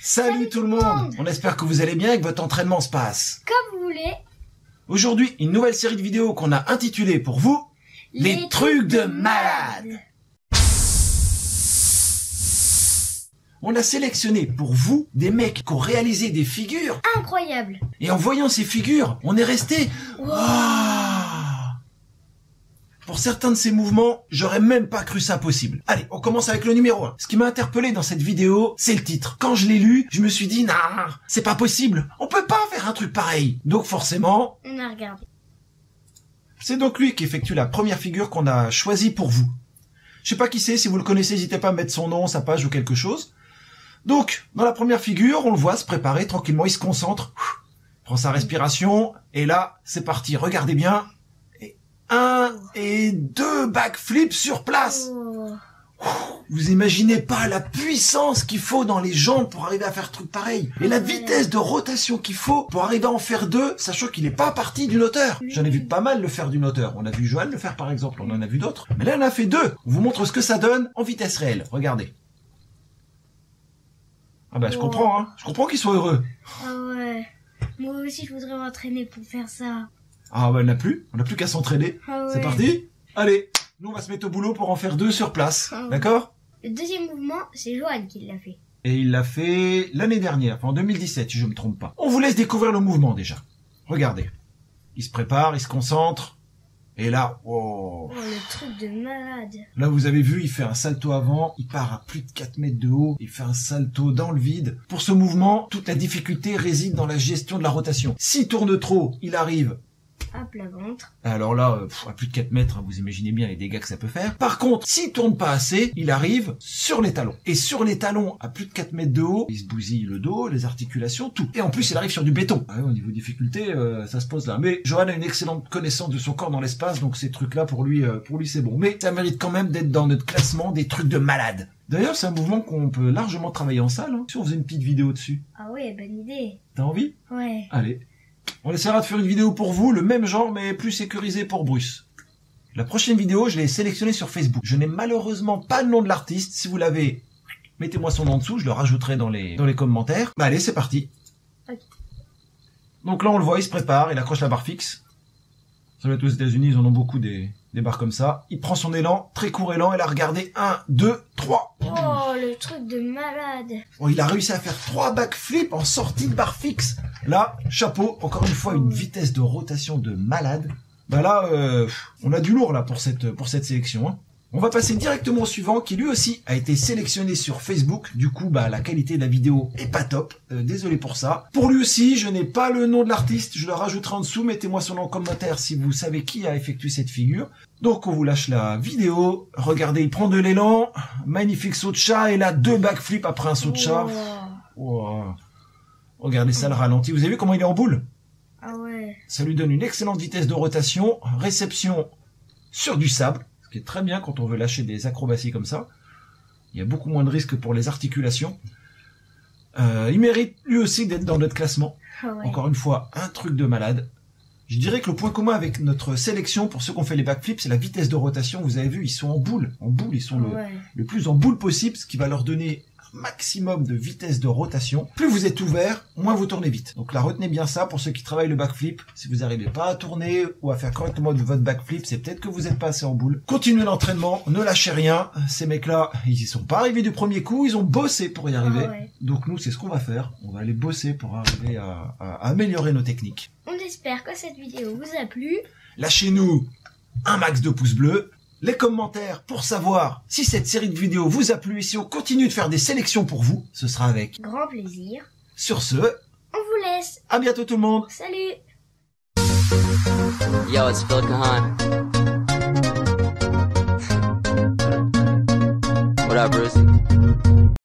Salut tout le monde. On espère que vous allez bien et que votre entraînement se passe comme vous voulez. Aujourd'hui, une nouvelle série de vidéos qu'on a intitulée pour vous Les trucs de malade. On a sélectionné pour vous des mecs qui ont réalisé des figures Incroyable. et en voyant ces figures, on est resté Waouh. Pour certains de ces mouvements, j'aurais même pas cru ça possible. Allez, on commence avec le numéro 1. Ce qui m'a interpellé dans cette vidéo, c'est le titre. Quand je l'ai lu, je me suis dit, non, c'est pas possible. On peut pas faire un truc pareil. Donc forcément, On a regardé. c'est donc lui qui effectue la première figure qu'on a choisie pour vous. Je sais pas qui c'est, si vous le connaissez, n'hésitez pas à mettre son nom, sa page ou quelque chose. Donc, dans la première figure, on le voit se préparer tranquillement, il se concentre, prend sa respiration, et là, c'est parti, regardez bien. 1 et 2 backflips sur place. Vous imaginez pas la puissance qu'il faut dans les jambes pour arriver à faire un truc pareil. Et la vitesse de rotation qu'il faut pour arriver à en faire 2, sachant qu'il n'est pas parti d'une hauteur. J'en ai vu pas mal le faire d'une hauteur. On a vu Johan le faire par exemple, on en a vu d'autres. Mais là on a fait 2. On vous montre ce que ça donne en vitesse réelle. Regardez. Ah bah je comprends, hein. Je comprends qu'il soit heureux. Ah ouais. Moi aussi je voudrais m'entraîner pour faire ça. Ah bah on n'a plus qu'à s'entraîner. Ah ouais. C'est parti. Allez, nous on va se mettre au boulot pour en faire 2 sur place. Ah ouais. D'accord ? Le deuxième mouvement, c'est Johan qui l'a fait. Et il l'a fait l'année dernière, enfin en 2017 si je me trompe pas. On vous laisse découvrir le mouvement déjà. Regardez. Il se prépare, il se concentre. Et là, Oh, le truc de malade. là vous avez vu, il fait un salto avant, il part à plus de 4 mètres de haut, il fait un salto dans le vide. Pour ce mouvement, toute la difficulté réside dans la gestion de la rotation. S'il tourne trop, il arrive. Hop, la ventre. Alors là, à plus de 4 mètres, hein, vous imaginez bien les dégâts que ça peut faire. Par contre, s'il tourne pas assez, il arrive sur les talons. Et sur les talons, à plus de 4 mètres de haut, il se bousille le dos, les articulations, tout. Et en plus, il arrive sur du béton. Ah ouais, au niveau difficulté, ça se pose là. Mais Johan a une excellente connaissance de son corps dans l'espace, donc ces trucs-là, pour lui c'est bon. Mais ça mérite quand même d'être dans notre classement des trucs de malade. D'ailleurs, c'est un mouvement qu'on peut largement travailler en salle, hein, si on faisait une petite vidéo dessus. Ah ouais, bonne idée. T'as envie ? Ouais. Allez. On essaiera de faire une vidéo pour vous, le même genre, mais plus sécurisé pour Bruce. La prochaine vidéo, je l'ai sélectionnée sur Facebook. Je n'ai malheureusement pas le nom de l'artiste. Si vous l'avez, mettez-moi son nom en dessous, je le rajouterai dans les commentaires. Bah allez, c'est parti. Ok. Donc là, on le voit, il se prépare, il accroche la barre fixe. Ça doit être aux États-Unis, ils en ont beaucoup des barres comme ça. Il prend son élan, très court élan, et là, regardez, 1, 2, 3. Oh, le truc de malade. Oh, il a réussi à faire 3 backflips en sortie de barre fixe. Là, chapeau, encore une fois, une vitesse de rotation de malade. Bah là, on a du lourd là pour cette sélection, hein. On va passer directement au suivant qui lui aussi a été sélectionné sur Facebook. Du coup, bah la qualité de la vidéo est pas top. Désolé pour ça. Pour lui aussi, je n'ai pas le nom de l'artiste. Je le rajouterai en dessous. Mettez-moi son nom en commentaire si vous savez qui a effectué cette figure. Donc on vous lâche la vidéo. Regardez, il prend de l'élan. Magnifique saut de chat. Et là, 2 backflips après un saut de chat. Wow. Regardez ça, le ralenti. Vous avez vu comment il est en boule? Ah ouais. Ça lui donne une excellente vitesse de rotation. Réception sur du sable. Qui est très bien quand on veut lâcher des acrobaties comme ça. Il y a beaucoup moins de risques pour les articulations. Il mérite lui aussi d'être dans notre classement. Ah ouais. Encore une fois, un truc de malade. Je dirais que le point commun avec notre sélection, pour ceux qui ont fait les backflips, c'est la vitesse de rotation. Vous avez vu, ils sont en boule. En boule, ils sont le plus en boule possible, ce qui va leur donner maximum de vitesse de rotation. Plus vous êtes ouvert, moins vous tournez vite. Donc là, retenez bien ça pour ceux qui travaillent le backflip. Si vous n'arrivez pas à tourner ou à faire correctement votre backflip, c'est peut-être que vous n'êtes pas assez en boule. Continuez l'entraînement, ne lâchez rien. Ces mecs-là, ils y sont pas arrivés du premier coup, ils ont bossé pour y arriver. Ah ouais. Donc nous, c'est ce qu'on va faire. On va aller bosser pour arriver à améliorer nos techniques. On espère que cette vidéo vous a plu. Lâchez-nous un max de pouces bleus. Les commentaires pour savoir si cette série de vidéos vous a plu et si on continue de faire des sélections pour vous. Ce sera avec Grand plaisir. Sur ce, On vous laisse. à bientôt tout le monde. Salut. Yo, it's Phil Kahan. What up, Bruce?